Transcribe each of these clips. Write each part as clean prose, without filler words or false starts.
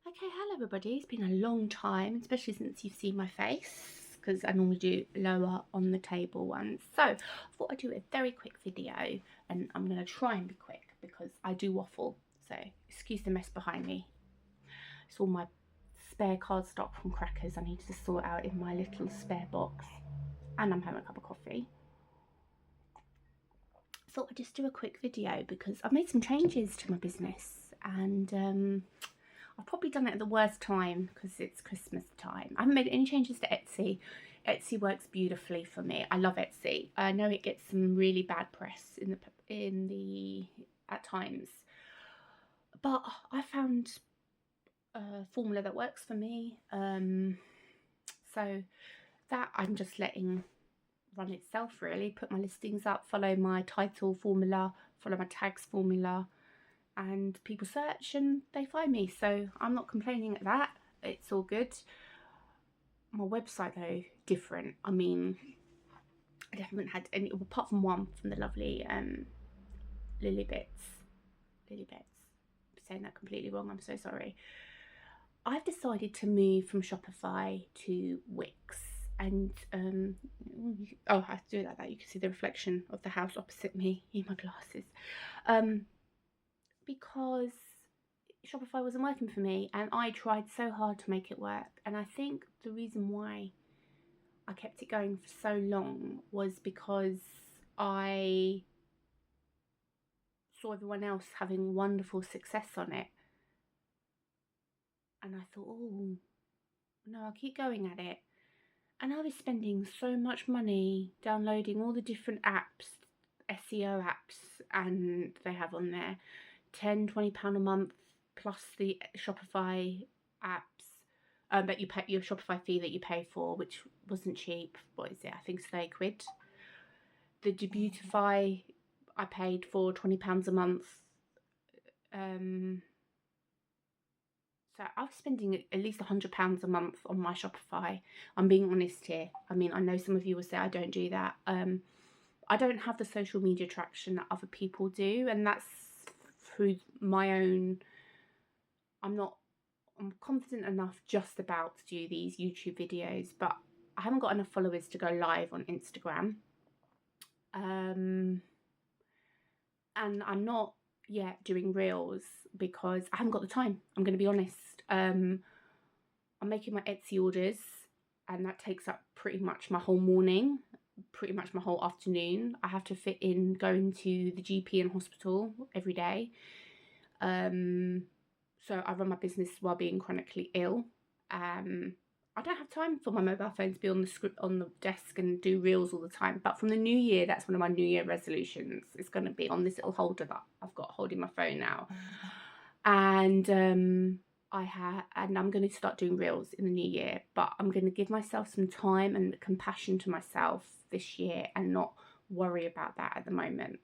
Okay, hello everybody. It's been a long time, especially since you've seen my face, because I normally do lower on the table ones. So I thought I'd do a very quick video, and I'm going to try and be quick because I do waffle. So excuse the mess behind me. It's all my spare cardstock from crackers I need to sort out in my little spare box. And I'm having a cup of coffee. Thought I'd just do a quick video because I've made some changes to my business, and I've probably done it at the worst time because it's Christmas time. I haven't made any changes to Etsy. Etsy works beautifully for me. I love Etsy. I know it gets some really bad press in the at times, but I found a formula that works for me. So that I'm just letting run itself really. Put my listings up, follow my title formula, follow my tags formula, and people search and they find me. So I'm not complaining at that. It's all good. My website though, different. I mean, I haven't had any apart from one from the lovely Lily Bits. I'm saying that completely wrong, I'm so sorry. I've decided to move from Shopify to Wix, and oh, I have to do it like that. You can see the reflection of the house opposite me in my glasses. Because Shopify wasn't working for me, and I tried so hard to make it work. And I think the reason why I kept it going for so long was because I saw everyone else having wonderful success on it, and I thought, oh no, I'll keep going at it. And I was spending so much money downloading all the different apps, SEO apps, and they have on there £10-20 a month plus the Shopify apps that you pay, your Shopify fee that you pay for, which wasn't cheap. What is it? I think it's £30. The Debutify I paid for £20 a month. So I was spending at least £100 a month on my Shopify. I'm being honest here. I mean, I know some of you will say I don't do that. I don't have the social media traction that other people do, and that's through my own. I'm confident enough just about to do these YouTube videos, but I haven't got enough followers to go live on Instagram. And I'm not yet doing reels because I haven't got the time. I'm going to be honest. I'm making my Etsy orders, and that takes up pretty much my whole morning, pretty much my whole afternoon. I have to fit in going to the GP and hospital every day. So I run my business while being chronically ill. I don't have time for my mobile phone to be on the desk and do reels all the time. But from the new year, that's one of my New Year resolutions. It's going to be on this little holder that I've got holding my phone now, and I'm going to start doing reels in the new year. But I'm going to give myself some time and compassion to myself this year and not worry about that at the moment.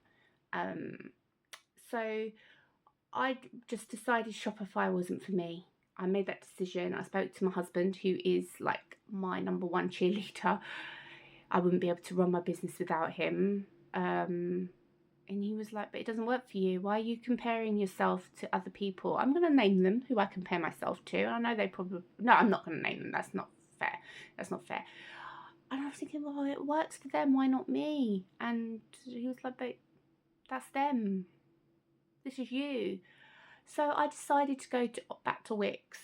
So I just decided Shopify wasn't for me. I made that decision. I spoke to my husband, who is like my number one cheerleader. I wouldn't be able to run my business without him. And he was like, but it doesn't work for you. Why are you comparing yourself to other people? I'm going to name them who I compare myself to. I know they probably... No, I'm not going to name them. That's not fair. And I was thinking, well, it works for them. Why not me? And he was like, but that's them. This is you. So I decided to go back to Wix.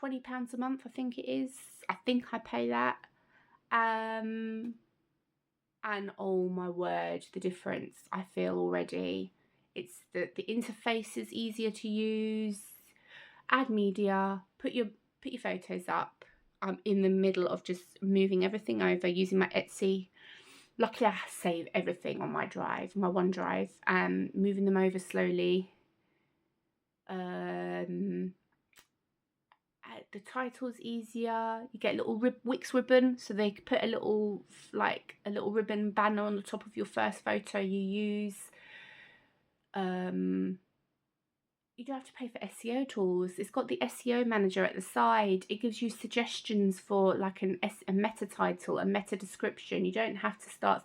£20 a month, I think it is. I think I pay that. And oh my word, the difference I feel already. It's the interface is easier to use. Add media, put your photos up. I'm in the middle of just moving everything over using my Etsy. Luckily, I save everything on my drive, my OneDrive, and moving them over slowly. The title's easier. You get a little Wix ribbon, so they put a little ribbon banner on the top of your first photo you use. You don't have to pay for SEO tools. It's got the SEO manager at the side. It gives you suggestions for like a meta title, a meta description. You don't have to start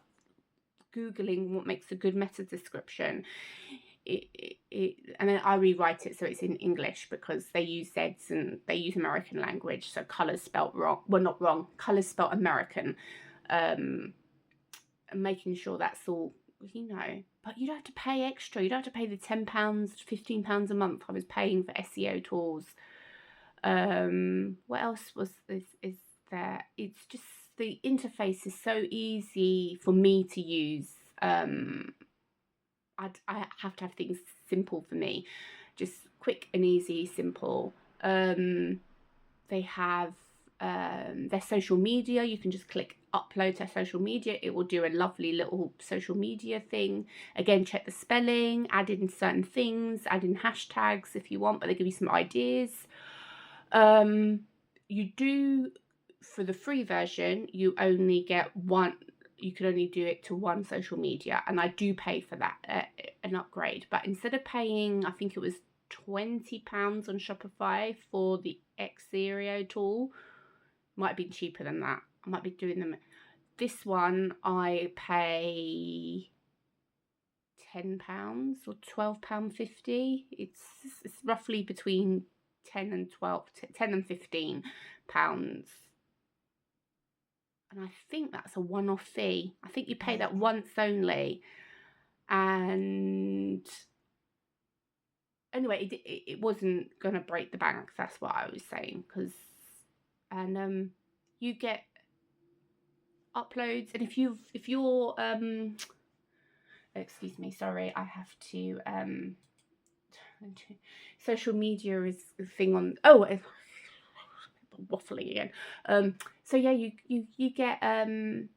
Googling what makes a good meta description. and then I rewrite it so it's in English, because they use Zs and they use American language, so colours spelt wrong. Well, not wrong. Colours spelt American. And making sure that's all, But you don't have to pay extra. You don't have to pay the £10, £15 a month I was paying for SEO tools. What else is there? It's just the interface is so easy for me to use. I have to have things simple for me, just quick and easy, simple. They have their social media. You can just click upload to social media. It will do a lovely little social media thing. Again, check the spelling, add in certain things, add in hashtags if you want, but they give you some ideas. You do, for the free version, you only get one. You can only do it to one social media, and I do pay for that, an upgrade. But instead of paying, I think it was £20 on Shopify for the Xero tool, might have been cheaper than that. I might be doing them. This one I pay £10 or £12.50. It's roughly between 10 and 15 pounds. And I think that's a one-off fee. I think you pay that once only. And anyway, it wasn't going to break the bank. That's what I was saying. And you get uploads. And if you're, excuse me, sorry, I have to, social media is a thing on, waffling again. So yeah, you get so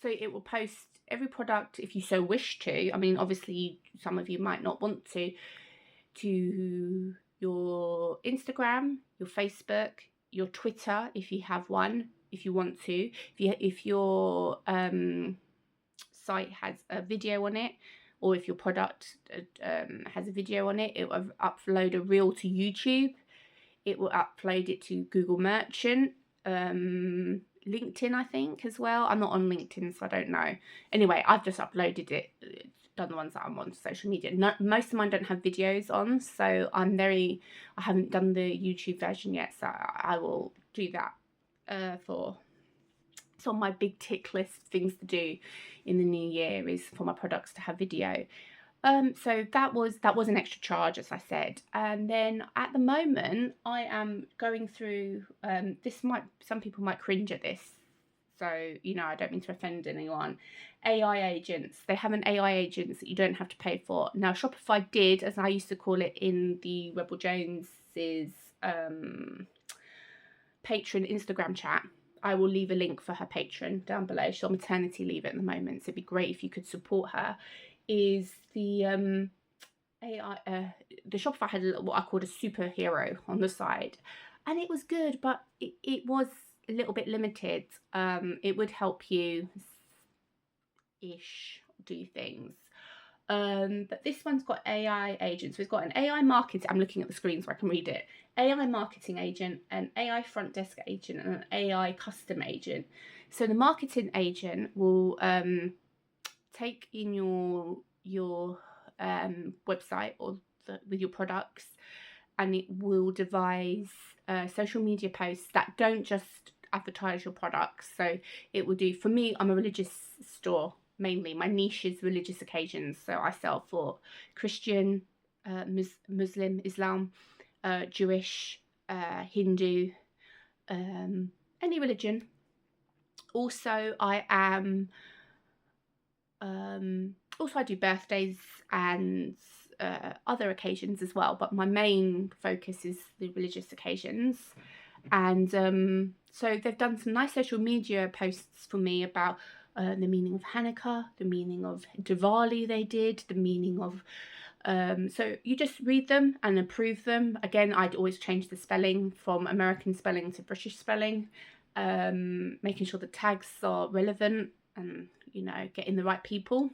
it will post every product if you so wish to. I mean, obviously some of you might not want to your Instagram, your Facebook, your Twitter if you have one, if you want to. If your site has a video on it, or if your product has a video on it, it will upload a reel to YouTube. It will upload it to Google Merchant, LinkedIn, I think, as well. I'm not on LinkedIn, so I don't know. Anyway, I've just uploaded it, done the ones that I'm on social media. Most of mine don't have videos on, so I haven't done the YouTube version yet, so I will do that it's on my big tick list of things to do in the new year, is for my products to have video. So that was an extra charge, as I said. And then at the moment I am going through, some people might cringe at this, so I don't mean to offend anyone. AI agents. They have an AI agents that you don't have to pay for. Now Shopify did, as I used to call it in the Rebel Jones's patron Instagram chat. I will leave a link for her patron down below. She's on maternity leave at the moment, so it'd be great if you could support her. Is the AI, the Shopify had what I called a superhero on the side, and it was good, but it was a little bit limited. It would help you ish do things, but this one's got AI agents. We've got an AI marketing, I'm looking at the screen so I can read it, AI marketing agent, an AI front desk agent, and an AI custom agent. So the marketing agent will take in your website or with your products, and it will devise social media posts that don't just advertise your products. So it will do, for me, I'm a religious store mainly. My niche is religious occasions, so I sell for Christian, Muslim, Islam, Jewish, Hindu, any religion. Also I am also I do birthdays and other occasions as well, but my main focus is the religious occasions. And so they've done some nice social media posts for me about the meaning of Hanukkah, the meaning of Diwali they did, the meaning of so you just read them and approve them. Again, I'd always change the spelling from American spelling to British spelling, making sure the tags are relevant and getting the right people.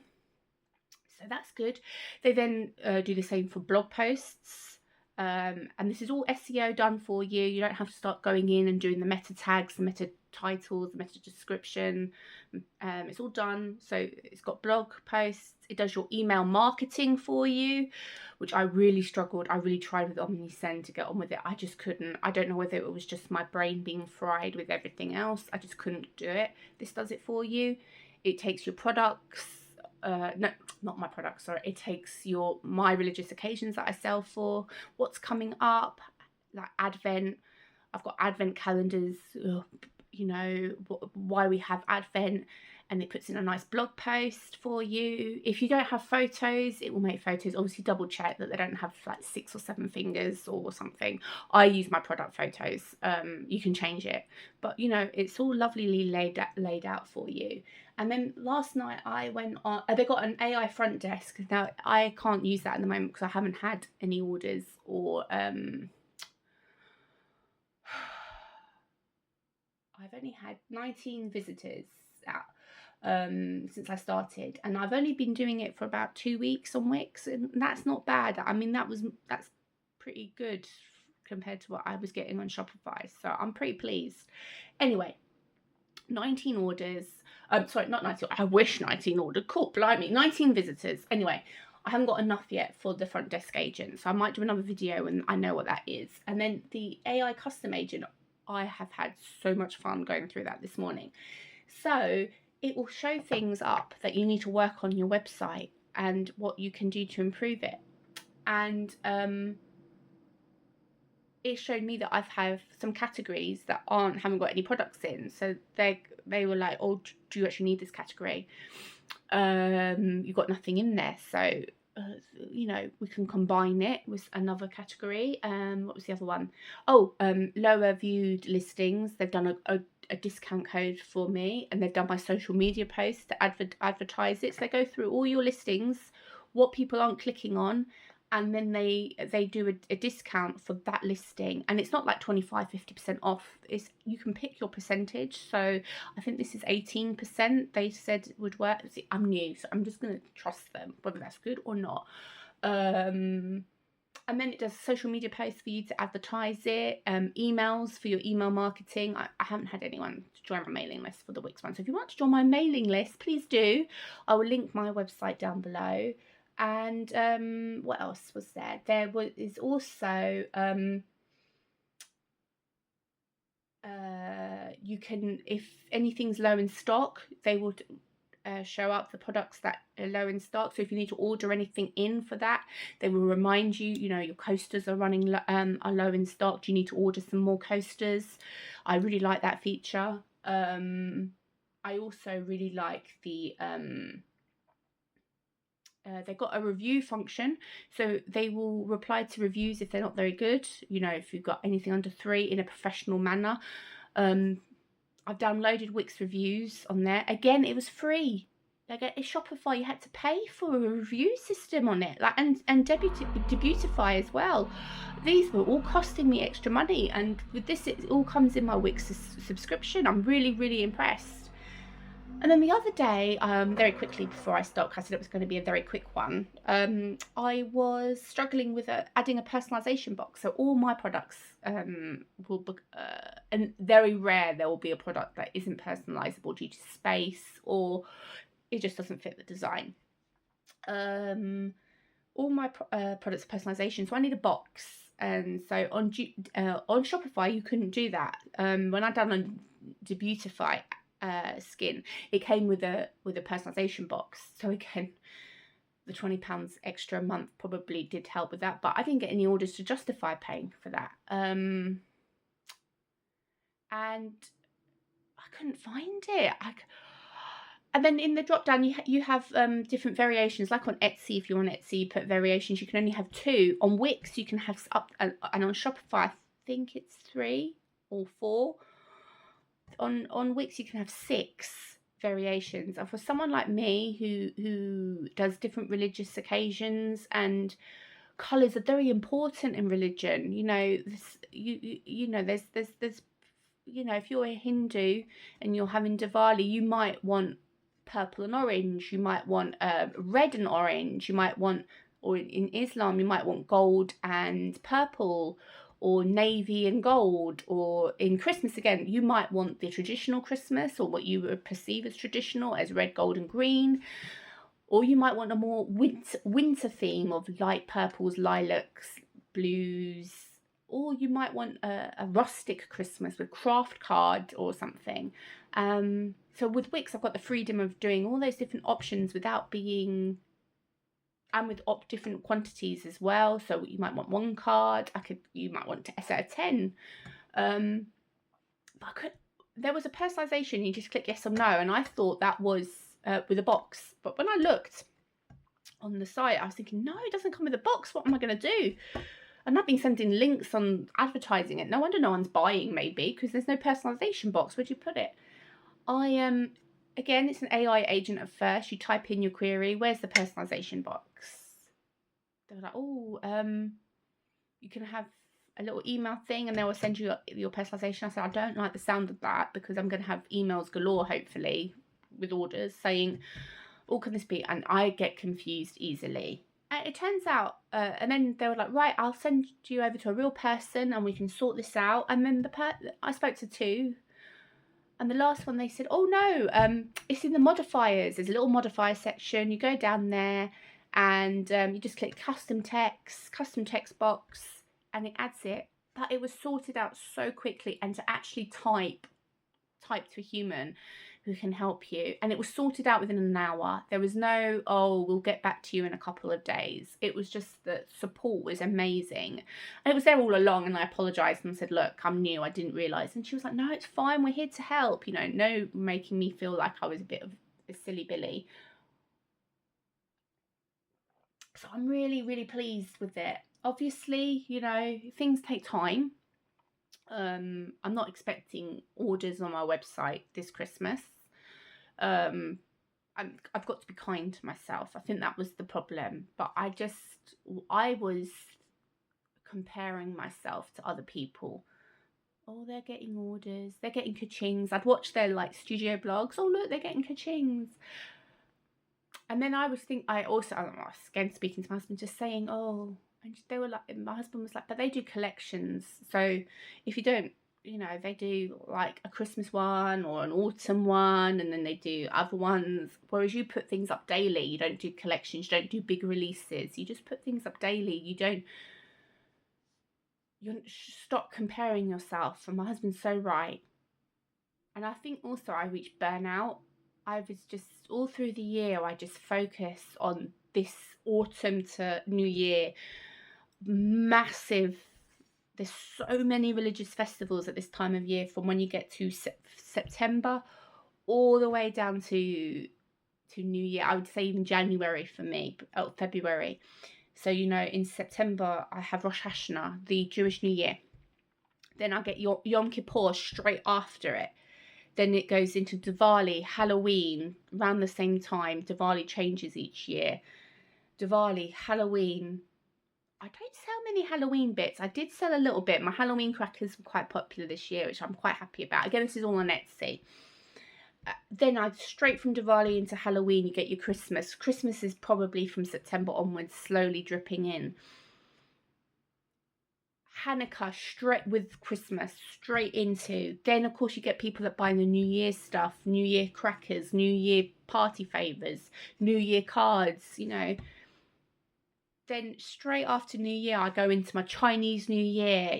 So that's good. They then do the same for blog posts, and this is all SEO done for you. You don't have to start going in and doing the meta tags, the meta titles, the meta description. It's all done. So it's got blog posts. It does your email marketing for you, which I really struggled. I really tried with OmniSend to get on with it. I just couldn't. I don't know whether it was just my brain being fried with everything else. I just couldn't do it. This does it for you. It takes your products. No, not my products, sorry. It takes my religious occasions that I sell for, what's coming up, like Advent. I've got Advent calendars, why we have Advent, and it puts in a nice blog post for you. If you don't have photos, it will make photos. Obviously double check that they don't have like 6 or 7 fingers or something. I use my product photos. You can change it, but it's all lovely laid out for you. And then last night I went on, they got an AI front desk. Now I can't use that at the moment because I haven't had any orders, or I've only had 19 visitors since I started, and I've only been doing it for about 2 weeks on Wix, and that's not bad. I mean, that's pretty good compared to what I was getting on Shopify, so I'm pretty pleased. Anyway, 19 orders. Sorry, not 19. I wish 19 ordered. Cool, blimey, 19 visitors. Anyway, I haven't got enough yet for the front desk agent, so I might do another video when I know what that is. And then the AI custom agent, I have had so much fun going through that this morning. So it will show things up that you need to work on your website and what you can do to improve it. And it showed me that I've have some categories that haven't got any products in. So they were like, oh, do you actually need this category? You've got nothing in there. So we can combine it with another category. What was the other one? Oh, lower viewed listings. They've done a discount code for me, and they've done my social media posts to advertise it. So they go through all your listings, what people aren't clicking on, and then they do a discount for that listing. And it's not like 25-50% off. You can pick your percentage. So I think this is 18% they said would work. See, I'm new, so I'm just going to trust them whether that's good or not. And then it does social media posts for you to advertise it, emails for your email marketing. I haven't had anyone to join my mailing list for the Wix one. So if you want to join my mailing list, please do. I will link my website down below. And what else was there? There is also you can, if anything's low in stock, they will show up the products that are low in stock. So if you need to order anything in for that, they will remind you, your coasters are running are low in stock. Do you need to order some more coasters? I really like that feature. I also really like the they've got a review function, so they will reply to reviews if they're not very good. If you've got anything under 3 in a professional manner. I've downloaded Wix reviews on there. Again, it was free. Like at Shopify, you had to pay for a review system on it, and Debutify as well. These were all costing me extra money, and with this, it all comes in my Wix subscription. I'm really, really impressed. And then the other day, very quickly before I start, because I said it was going to be a very quick one, I was struggling with adding a personalization box. So all my products will be, and very rare there will be a product that isn't personalizable due to space, or it just doesn't fit the design. All my products are personalization, so I need a box. And so on Shopify, you couldn't do that. When I done on Debutify skin, it came with a personalization box. So again, the £20 extra a month probably did help with that, but I didn't get any orders to justify paying for that. And I couldn't find it. And then in the drop down, you have different variations, like on Etsy. If you're on Etsy, you put variations. You can only have 2. On Wix, you can have up, and on Shopify, I think it's 3 or 4. On Wix, you can have 6 variations. And for someone like me who does different religious occasions, and colours are very important in religion. There's if you're a Hindu and you're having Diwali, you might want purple and orange. You might want red and orange. You might want, or in Islam, you might want gold and purple. or navy and gold, or in Christmas again, you might want the traditional Christmas, or what you would perceive as traditional, as red, gold and green, or you might want a more winter theme of light purples, lilacs, blues, or you might want a rustic Christmas with craft card or something. So with Wix, I've got the freedom of doing all those different options without being, and with different quantities as well. So you might want one card. You might want to set a 10. But there was a personalization. You just click yes or no, and I thought that was with a box. But when I looked on the site, I was thinking, no, it doesn't come with a box. What am I going to do? And I've been sending links on advertising it. No wonder no one's buying, maybe, because there's no personalization box. Where'd you put it? Again, it's an AI agent at first. You type in your query. Where's the personalization box? They were like, oh, you can have a little email thing and they will send you your personalization. I said, I don't like the sound of that, because I'm going to have emails galore, hopefully, with orders saying, oh, can this be? And I get confused easily. It turns out, and then they were like, right, I'll send you over to a real person and we can sort this out. And then I spoke to two, and the last one they said, oh no, it's in the modifiers. There's a little modifier section. You go down there and you just click custom text box, and it adds it. But it was sorted out so quickly, and to actually type to a human who can help you, and it was sorted out within an hour. There was no, oh, we'll get back to you in a couple of days. It was just, the support was amazing, and it was there all along. And I apologized and said, look, I'm new, I didn't realize. And she was like, no, it's fine, we're here to help, no making me feel like I was a bit of a silly Billy. So I'm really, really pleased with it. Obviously, things take time. I'm not expecting orders on my website this Christmas. I've got to be kind to myself. I think that was the problem. But I was comparing myself to other people. Oh, they're getting orders. They're getting ka-chings. I'd watch their studio blogs. Oh, look, they're getting ka-chings. And then I was again, speaking to my husband, just saying, oh, and they were like, my husband was like, but they do collections. So if you don't, they do like a Christmas one or an autumn one, and then they do other ones. Whereas you put things up daily. You don't do collections. You don't do big releases. You just put things up daily. You stop comparing yourself. And my husband's so right. And I think also I reached burnout. I was just, all through the year, I just focus on this autumn to New Year. Massive. There's so many religious festivals at this time of year, from when you get to September all the way down to New Year. I would say even January for me, February. So, in September, I have Rosh Hashanah, the Jewish New Year. Then I get Yom Kippur straight after it. Then it goes into Diwali, Halloween, around the same time. Diwali changes each year. Diwali, Halloween. I don't sell many Halloween bits. I did sell a little bit. My Halloween crackers were quite popular this year, which I'm quite happy about. Again, this is all on Etsy. Then straight from Diwali into Halloween, you get your Christmas. Christmas is probably from September onwards, slowly dripping in. Hanukkah straight with Christmas, straight into. Then, of course, you get people that buy the New Year stuff, New Year crackers, New Year party favours, New Year cards, Then straight after New Year, I go into my Chinese New Year,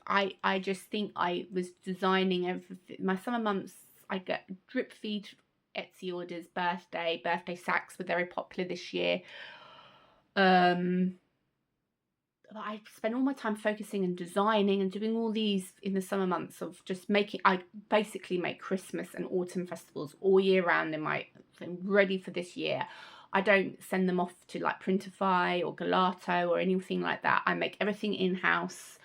I just think I was designing everything. My summer months, I get drip feed Etsy orders, birthday sacks were very popular this year. I spend all my time focusing and designing and doing all these in the summer months of just I basically make Christmas and autumn festivals all year round I'm ready for this year. I don't send them off to Printify or Gelato or anything like that. I make everything in-house.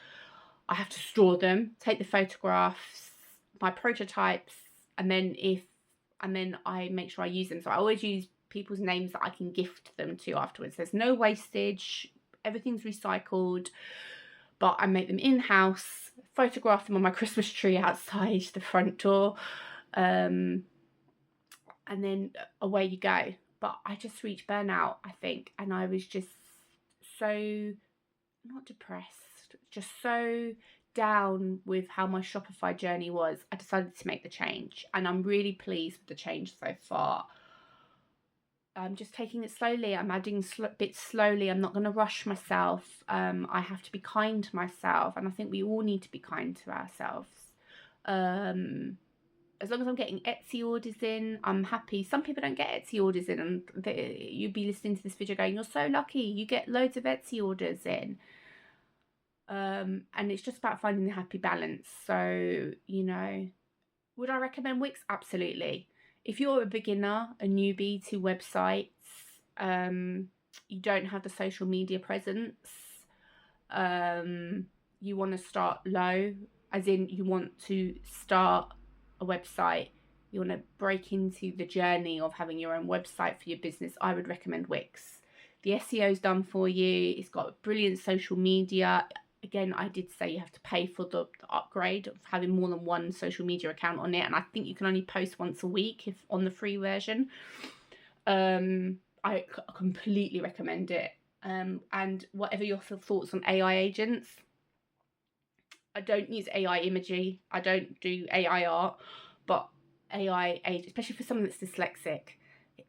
I have to store them, take the photographs, my prototypes, and then I make sure I use them. So I always use people's names that I can gift them to afterwards. There's no wastage. Everything's recycled, but I make them in-house, photograph them on my Christmas tree outside the front door, and then away you go. But I just reached burnout, I think, and I was just so, not depressed, just so down with how my Shopify journey was, I decided to make the change, and I'm really pleased with the change so far. I'm just taking it slowly. I'm adding bits slowly. I'm not going to rush myself. I have to be kind to myself, and I think we all need to be kind to ourselves. As long as I'm getting Etsy orders in, I'm happy. Some people don't get Etsy orders in, and you'd be listening to this video going, you're so lucky, you get loads of Etsy orders in. And it's just about finding the happy balance. So, you know, would I recommend Wix? Absolutely. If you're a beginner, a newbie to websites, you don't have the social media presence, you want to start low, as in you want to start a website, you want to break into the journey of having your own website for your business, I would recommend Wix. The SEO's done for you. It's got brilliant social media. Again, I did say you have to pay for the upgrade of having more than one social media account on it, and I think you can only post once a week if on the free version. I completely recommend it. And whatever your thoughts on AI agents, I don't use AI imagery. I don't do AI art, but AI agent, especially for someone that's dyslexic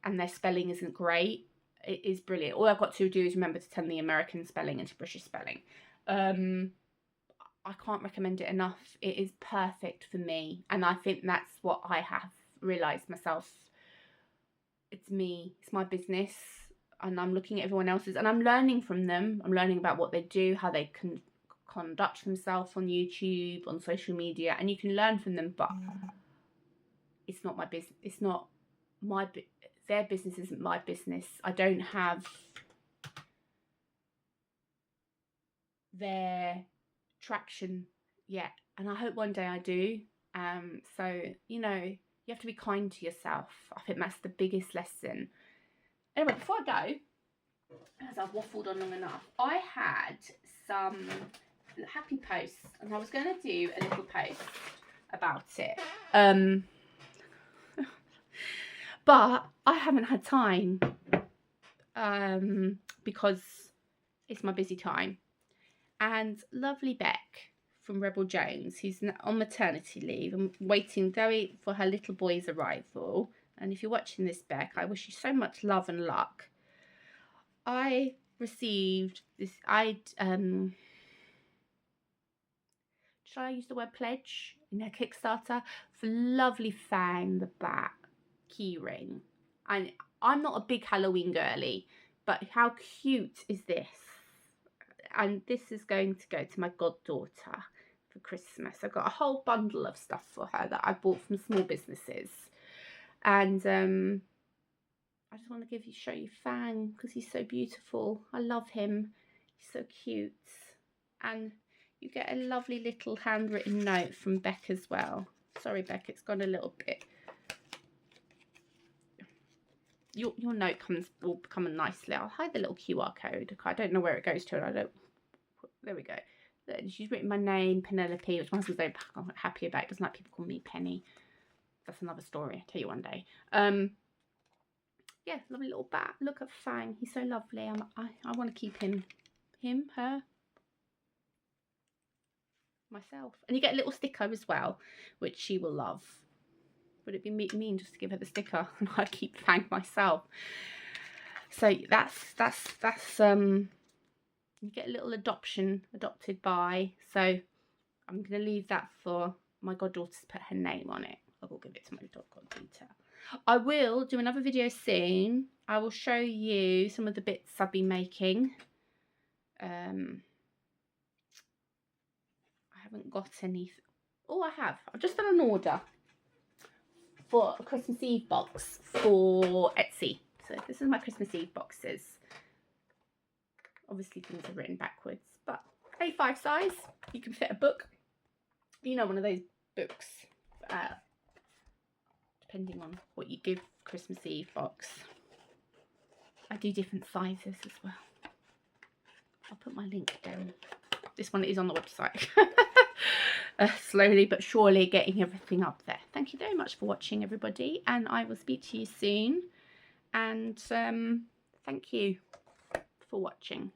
and their spelling isn't great, it is brilliant. All I've got to do is remember to turn the American spelling into British spelling. I can't recommend it enough. It is perfect for me, and I think that's what I have realised myself. It's me, it's my business, and I'm looking at everyone else's, and I'm learning from them. I'm learning about what they do, how they can conduct themselves on YouTube, on social media, and you can learn from them, but it's not my business. It's not my their business isn't my business. I don't have their traction yet, and I hope one day I do. So, you know, you have to be kind to yourself. I think that's the biggest lesson. Anyway, before I go, as I've waffled on long enough, I had some happy posts, and I was going to do a little post about it, but I haven't had time, because it's my busy time. And lovely Beck from Rebel Jones, who's on maternity leave and waiting for her little boy's arrival. And if you're watching this, Beck, I wish you so much love and luck. I received this, should I use the word pledge in her Kickstarter for lovely Fang the Bat keyring. And I'm not a big Halloween girly, but how cute is this? And this is going to go to my goddaughter for Christmas. I've got a whole bundle of stuff for her that I bought from small businesses. And I just want to show you Fang because he's so beautiful. I love him. He's so cute. And you get a lovely little handwritten note from Beck as well. Sorry, Beck, it's gone a little bit. Your note will come nicely. I'll hide the little QR code. I don't know where it goes to. There we go. She's written my name, Penelope, which my husband's very happy about. He doesn't like people call me Penny. That's another story. I'll tell you one day. Yeah, lovely little bat. Look at Fang. He's so lovely. I want to keep him, her, myself. And you get a little sticker as well, which she will love. Would it be mean just to give her the sticker and I'd keep Fang myself? So that's you get a little adopted by. So I'm going to leave that for my goddaughter to put her name on it. I will give it to my goddaughter. I will do another video soon. I will show you some of the bits I've been making. I haven't got any. Oh, I have. I've just done an order for a Christmas Eve box for Etsy. So this is my Christmas Eve boxes. Obviously things are written backwards, but A5 size. You can fit a book. You know, one of those books. Depending on what you give Christmas Eve box. I do different sizes as well. I'll put my link down. This one is on the website. Slowly but surely getting everything up there. Thank you very much for watching, everybody, and I will speak to you soon. And thank you for watching.